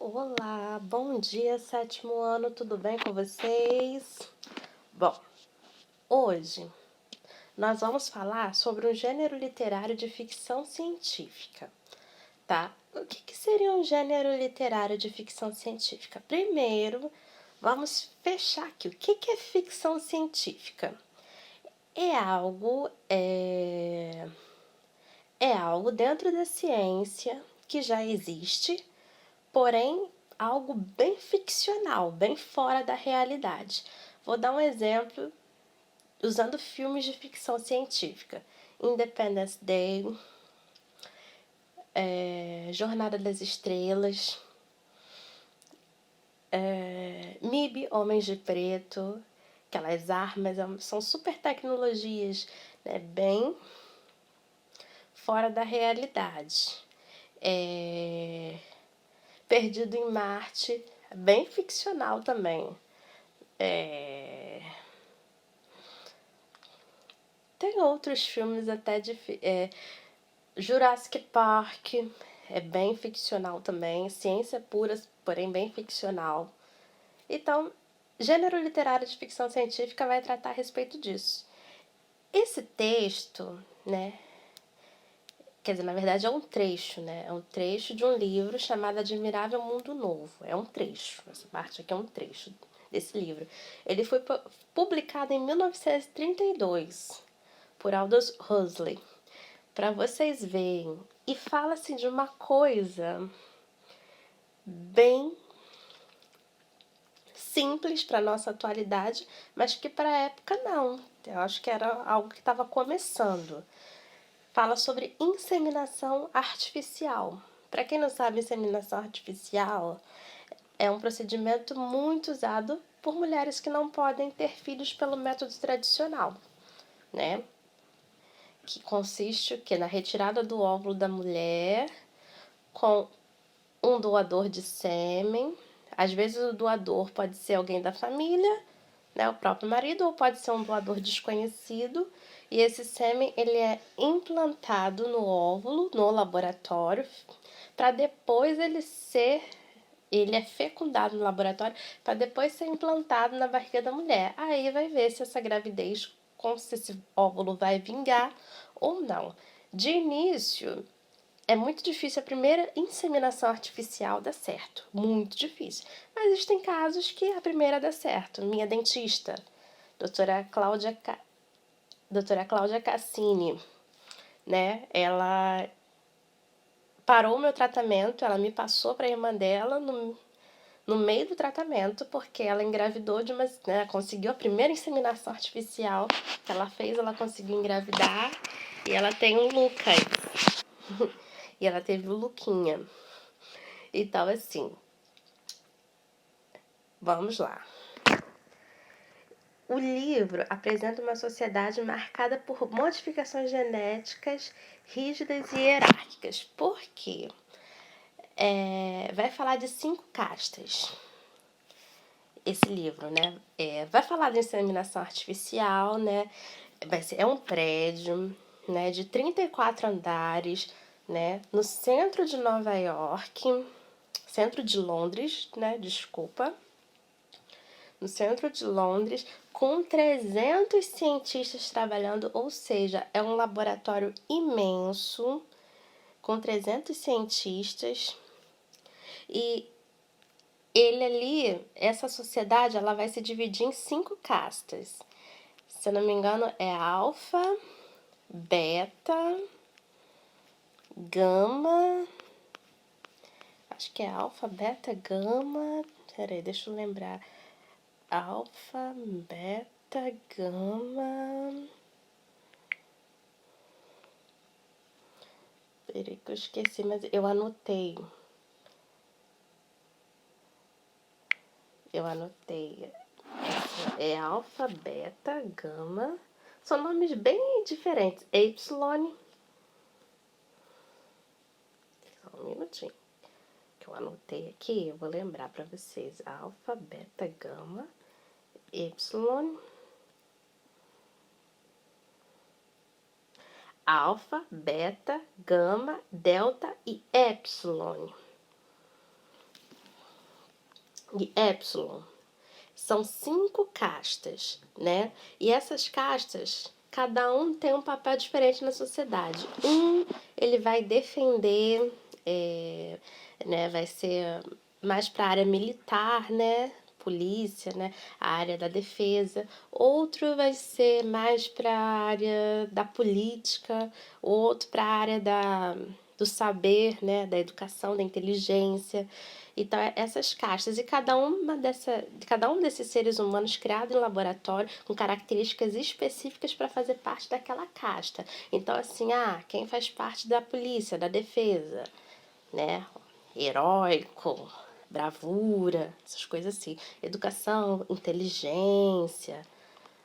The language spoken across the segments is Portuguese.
Olá, bom dia, sétimo ano, tudo bem com vocês? Bom, hoje nós vamos falar sobre um gênero literário de ficção científica, tá? O que seria um gênero literário de ficção científica? Primeiro, vamos fechar aqui. O que é ficção científica? É algo, é algo dentro da ciência que já existe, porém algo bem ficcional, bem fora da realidade. Vou dar um exemplo usando filmes de ficção científica. Independence Day, Jornada das Estrelas, MIB, Homens de Preto, aquelas armas são super tecnologias, né, bem fora da realidade. Perdido em Marte, bem ficcional também. Tem outros filmes até de Jurassic Park, é bem ficcional também, ciência pura, porém bem ficcional. Então, gênero literário de ficção científica vai tratar a respeito disso. Esse texto, né, quer dizer, na verdade é um trecho, né, é um trecho de um livro chamado Admirável Mundo Novo. É um trecho, essa parte aqui é um trecho desse livro. Ele foi publicado em 1932 por Aldous Huxley, para vocês verem. E fala-se de uma coisa bem simples para nossa atualidade, mas que para a época não. Eu acho que era algo que estava começando. Fala sobre inseminação artificial. Para quem não sabe, inseminação artificial é um procedimento muito usado por mulheres que não podem ter filhos pelo método tradicional, né? Que consiste na retirada do óvulo da mulher com um doador de sêmen. Às vezes o doador pode ser alguém da família, né, o próprio marido, ou pode ser um doador desconhecido. E esse sêmen ele é implantado no óvulo, no laboratório, para depois ele é fecundado no laboratório para depois ser implantado na barriga da mulher. Aí vai ver se essa gravidez, se esse óvulo vai vingar ou não. De início, é muito difícil a primeira inseminação artificial dar certo. Muito difícil. Mas existem casos que a primeira dá certo. Minha dentista, doutora Cláudia Cassini, né? Ela parou o meu tratamento, ela me passou para a irmã dela no meio do tratamento, porque ela engravidou né, conseguiu a primeira inseminação artificial que ela fez, ela conseguiu engravidar e ela tem um Lucas. E ela teve o Luquinha. Então, assim, vamos lá. O livro apresenta uma sociedade marcada por modificações genéticas rígidas e hierárquicas. Por quê? Vai falar de 5 castas, esse livro, né? Vai falar de inseminação artificial, né? É um prédio, né, de 34 andares, né, no centro de Nova York, centro de Londres, né, desculpa, no centro de Londres, com 300 cientistas trabalhando, ou seja, é um laboratório imenso, com 300 cientistas, e ele ali, essa sociedade, ela vai se dividir em 5 castas. Se eu não me engano, é alfa, beta, gama, acho que é alfa, beta, gama, peraí, deixa eu lembrar, alfa, beta, gama, peraí que eu esqueci, mas eu anotei, é alfa, beta, gama, são nomes bem diferentes, epsilon, só um minutinho, que eu anotei aqui, eu vou lembrar para vocês, alfa, beta, gama, epsilon, alfa, beta, gama, delta e epsilon. e epsilon. São 5 castas, né? E essas castas, cada um tem um papel diferente na sociedade. Ele vai defender, né? Vai ser mais para a área militar, né? Polícia, né? A área da defesa. Outro vai ser mais para a área da política. Outro para a área do saber, né? Da educação, da inteligência. Então, essas castas, e cada um desses seres humanos criado em laboratório com características específicas para fazer parte daquela casta. Então, assim, quem faz parte da polícia, da defesa, né? Heróico, bravura, essas coisas assim. Educação, inteligência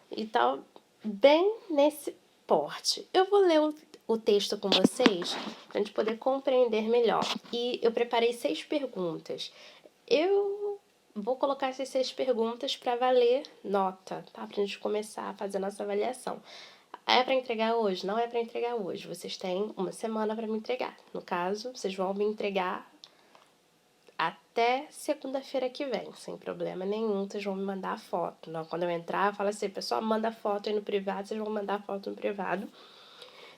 e tal, bem nesse porte. Eu vou ler o texto com vocês para a gente poder compreender melhor. E eu preparei 6 perguntas. Eu vou colocar essas 6 perguntas para valer nota, tá? Para a gente começar a fazer a nossa avaliação. É para entregar hoje? Não é para entregar hoje. Vocês têm uma semana para me entregar. No caso, vocês vão me entregar até segunda-feira que vem, sem problema nenhum. Vocês vão me mandar a foto. Não, quando eu entrar, fala assim, pessoal, manda foto aí no privado, vocês vão mandar a foto no privado.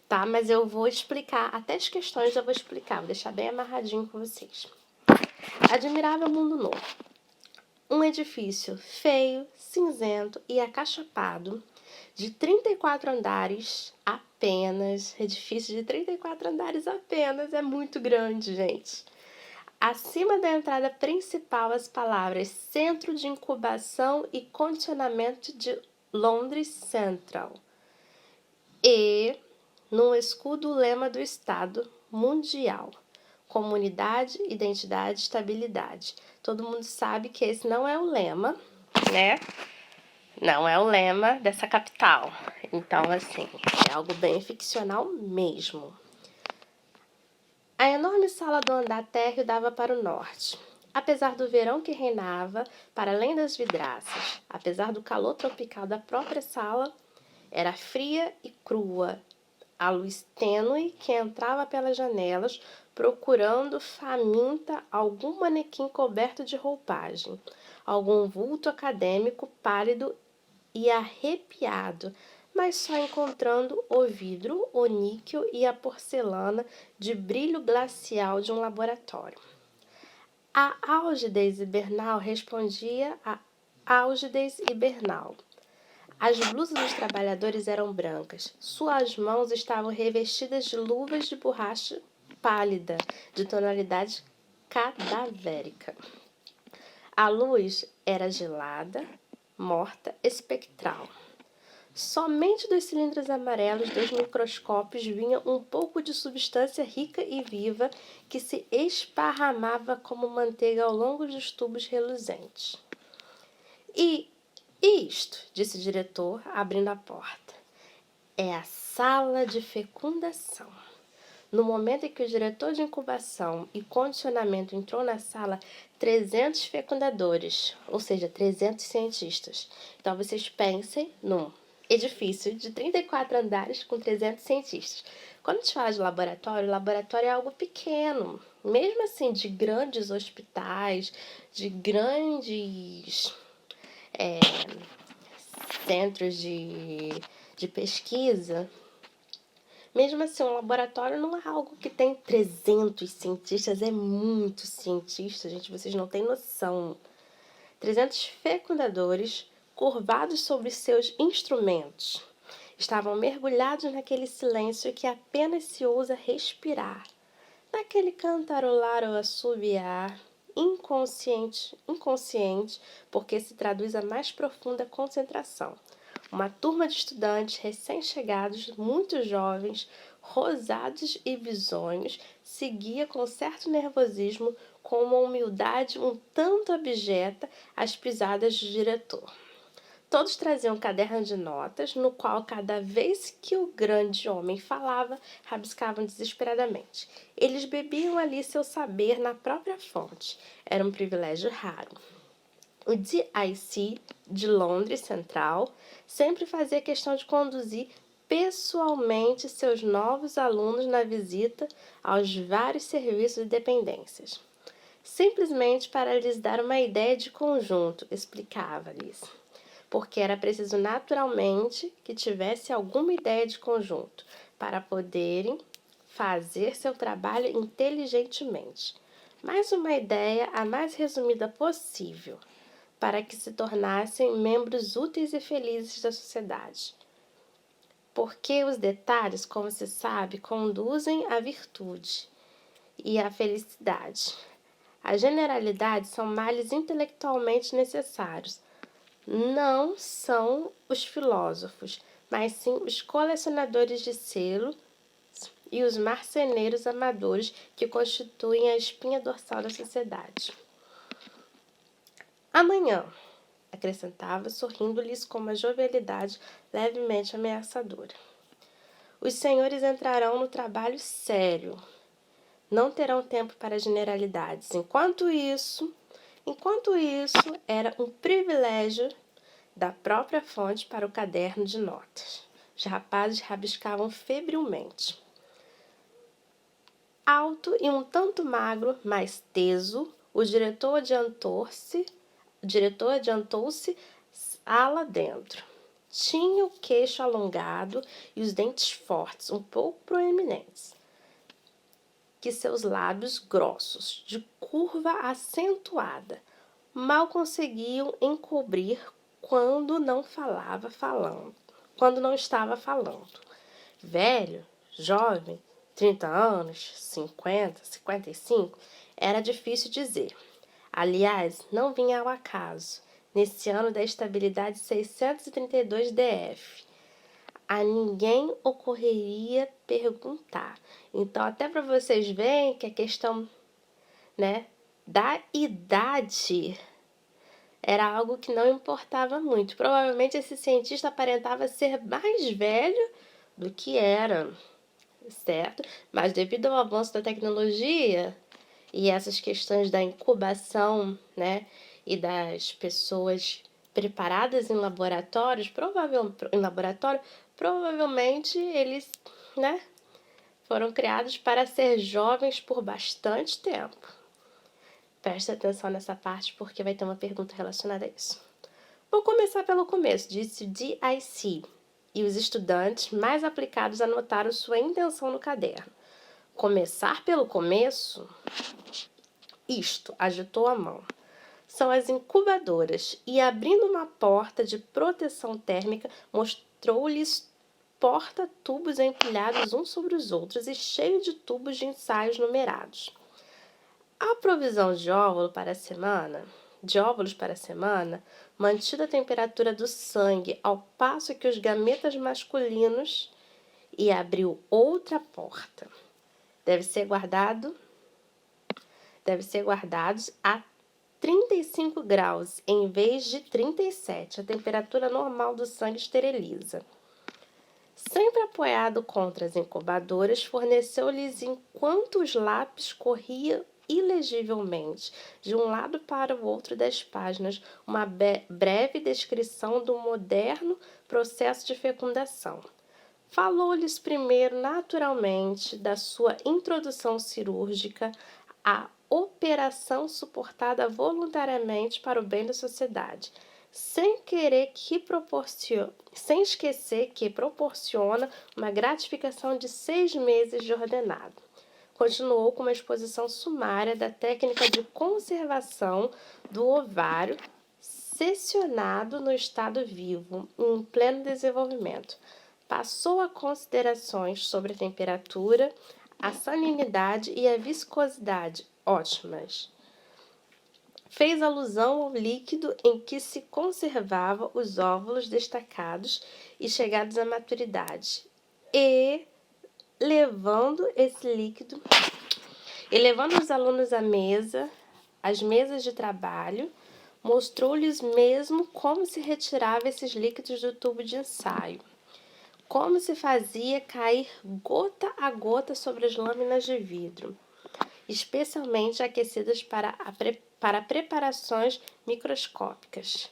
Tá? Mas eu vou explicar, até as questões eu vou explicar, vou deixar bem amarradinho com vocês. Admirável mundo novo. Um edifício feio, cinzento e acachapado, de 34 andares apenas. Edifício de 34 andares apenas, é muito grande, gente. Acima da entrada principal, as palavras Centro de Incubação e Condicionamento de Londres Central. E, no escudo, o lema do Estado Mundial. Comunidade, identidade, estabilidade. Todo mundo sabe que esse não é o lema, né? Não é o lema dessa capital. Então, assim, é algo bem ficcional mesmo. A enorme sala do andar térreo dava para o norte. Apesar do verão que reinava, para além das vidraças, apesar do calor tropical da própria sala, era fria e crua. A luz tênue que entrava pelas janelas, procurando faminta algum manequim coberto de roupagem, algum vulto acadêmico pálido e arrepiado, mas só encontrando o vidro, o níquel e a porcelana de brilho glacial de um laboratório. A algidez hibernal respondia a algidez hibernal. As blusas dos trabalhadores eram brancas. Suas mãos estavam revestidas de luvas de borracha pálida, de tonalidade cadavérica. A luz era gelada, morta, espectral. Somente dos cilindros amarelos dos microscópios vinha um pouco de substância rica e viva que se esparramava como manteiga ao longo dos tubos reluzentes. E isto, disse o diretor, abrindo a porta, é a sala de fecundação. No momento em que o diretor de incubação e condicionamento entrou na sala, 300 fecundadores, ou seja, 300 cientistas. Então, vocês pensem num edifício de 34 andares com 300 cientistas. Quando a gente fala de laboratório, laboratório é algo pequeno. Mesmo assim, de grandes hospitais, de grandes centros de pesquisa, mesmo assim, um laboratório não é algo que tem 300 cientistas, é muito cientista, gente, vocês não têm noção. 300 fecundadores, curvados sobre seus instrumentos, estavam mergulhados naquele silêncio que apenas se ousa respirar, naquele cantarolar ou assobiar, inconsciente, porque se traduz a mais profunda concentração. Uma turma de estudantes recém-chegados, muito jovens, rosados e bisonhos, seguia com certo nervosismo, com uma humildade um tanto abjeta, as pisadas do diretor. Todos traziam um caderno de notas, no qual, cada vez que o grande homem falava, rabiscavam desesperadamente. Eles bebiam ali seu saber na própria fonte. Era um privilégio raro. O DIC de Londres Central sempre fazia questão de conduzir pessoalmente seus novos alunos na visita aos vários serviços e dependências. simplesmente para lhes dar uma ideia de conjunto, explicava-lhes, porque era preciso naturalmente que tivesse alguma ideia de conjunto para poderem fazer seu trabalho inteligentemente. Mas uma ideia a mais resumida possível, para que se tornassem membros úteis e felizes da sociedade. Porque os detalhes, como se sabe, conduzem à virtude e à felicidade. As generalidades são males intelectualmente necessários. Não são os filósofos, mas sim os colecionadores de selos e os marceneiros amadores que constituem a espinha dorsal da sociedade. Amanhã, acrescentava, sorrindo-lhes com uma jovialidade levemente ameaçadora, os senhores entrarão no trabalho sério. Não terão tempo para generalidades. Enquanto isso, era um privilégio da própria fonte para o caderno de notas. Os rapazes rabiscavam febrilmente. Alto e um tanto magro, mas teso, o diretor adiantou-se ala dentro. Tinha o queixo alongado e os dentes fortes, um pouco proeminentes, que seus lábios grossos, de curva acentuada, mal conseguiam encobrir quando não estava falando. Velho, jovem, 30 anos, 50, 55, era difícil dizer. Aliás, não vinha ao acaso, nesse ano da estabilidade 632 DF. A ninguém ocorreria perguntar. Então, até para vocês verem que a questão, da idade era algo que não importava muito. Provavelmente esse cientista aparentava ser mais velho do que era, certo? Mas devido ao avanço da tecnologia e essas questões da incubação, e das pessoas preparadas em laboratório, provavelmente eles, foram criados para ser jovens por bastante tempo. Preste atenção nessa parte porque vai ter uma pergunta relacionada a isso. Vou começar pelo começo, disse D.I.C. E os estudantes mais aplicados anotaram sua intenção no caderno. Começar pelo começo? Isto, agitou a mão. São as incubadoras, e abrindo uma porta de proteção térmica, mostrou-lhes porta-tubos empilhados uns sobre os outros e cheio de tubos de ensaios numerados. A provisão de óvulos para a semana, mantida a temperatura do sangue ao passo que os gametas masculinos, e abriu outra porta. Deve ser guardados a 35 graus em vez de 37. A temperatura normal do sangue esteriliza. Sempre apoiado contra as incubadoras, forneceu-lhes, enquanto os lápis corriam ilegivelmente de um lado para o outro das páginas, uma breve descrição do moderno processo de fecundação. Falou-lhes primeiro, naturalmente, da sua introdução cirúrgica à operação suportada voluntariamente para o bem da sociedade, sem esquecer que proporciona uma gratificação de 6 meses de ordenado. Continuou com uma exposição sumária da técnica de conservação do ovário seccionado no estado vivo, em pleno desenvolvimento. Passou a considerações sobre a temperatura, a salinidade e a viscosidade ótimas. Fez alusão ao líquido em que se conservavam os óvulos destacados e chegados à maturidade, e levando os alunos às mesas de trabalho, mostrou-lhes mesmo como se retirava esses líquidos do tubo de ensaio, como se fazia cair gota a gota sobre as lâminas de vidro, especialmente aquecidas para preparações microscópicas.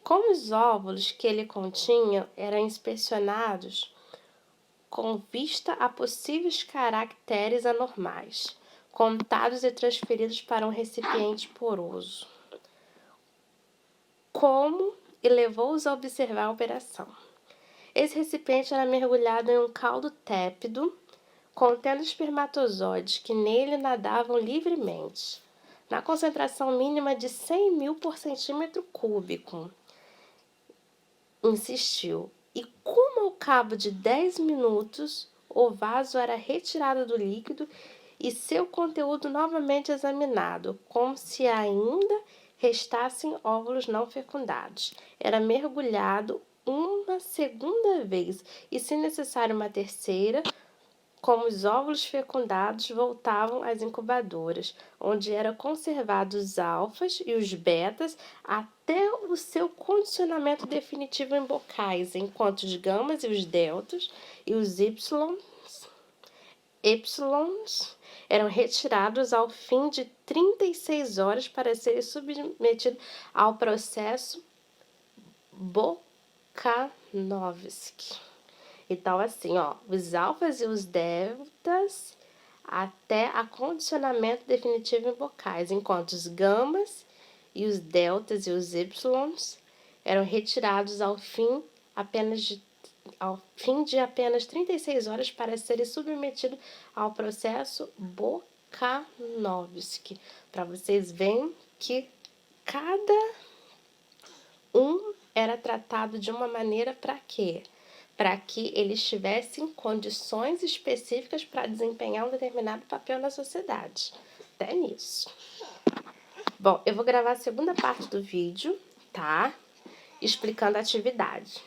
Como os óvulos que ele continha eram inspecionados com vista a possíveis caracteres anormais, contados e transferidos para um recipiente poroso. Como e levou-os a observar a operação. Esse recipiente era mergulhado em um caldo tépido, contendo espermatozoides que nele nadavam livremente, na concentração mínima de 100.000 por centímetro cúbico. Insistiu. E como ao cabo de 10 minutos, o vaso era retirado do líquido e seu conteúdo novamente examinado, como se ainda restassem óvulos não fecundados. Era mergulhado uma segunda vez e, se necessário, uma terceira, como os óvulos fecundados voltavam às incubadoras, onde eram conservados os alfas e os betas até o seu condicionamento definitivo em bocais, enquanto os gamas e os deltas e os épsilons eram retirados ao fim de 36 horas para serem submetidos ao processo Volkanovski. Então, assim, os alfas e os deltas até acondicionamento definitivo em bocais, enquanto os gamas e os deltas e os épsilons eram retirados ao fim de apenas 36 horas para serem submetidos ao processo Volkanovski. Para vocês verem que cada um era tratado de uma maneira para quê? Para que eles tivessem condições específicas para desempenhar um determinado papel na sociedade. Até nisso. Bom, eu vou gravar a segunda parte do vídeo, tá? Explicando a atividade.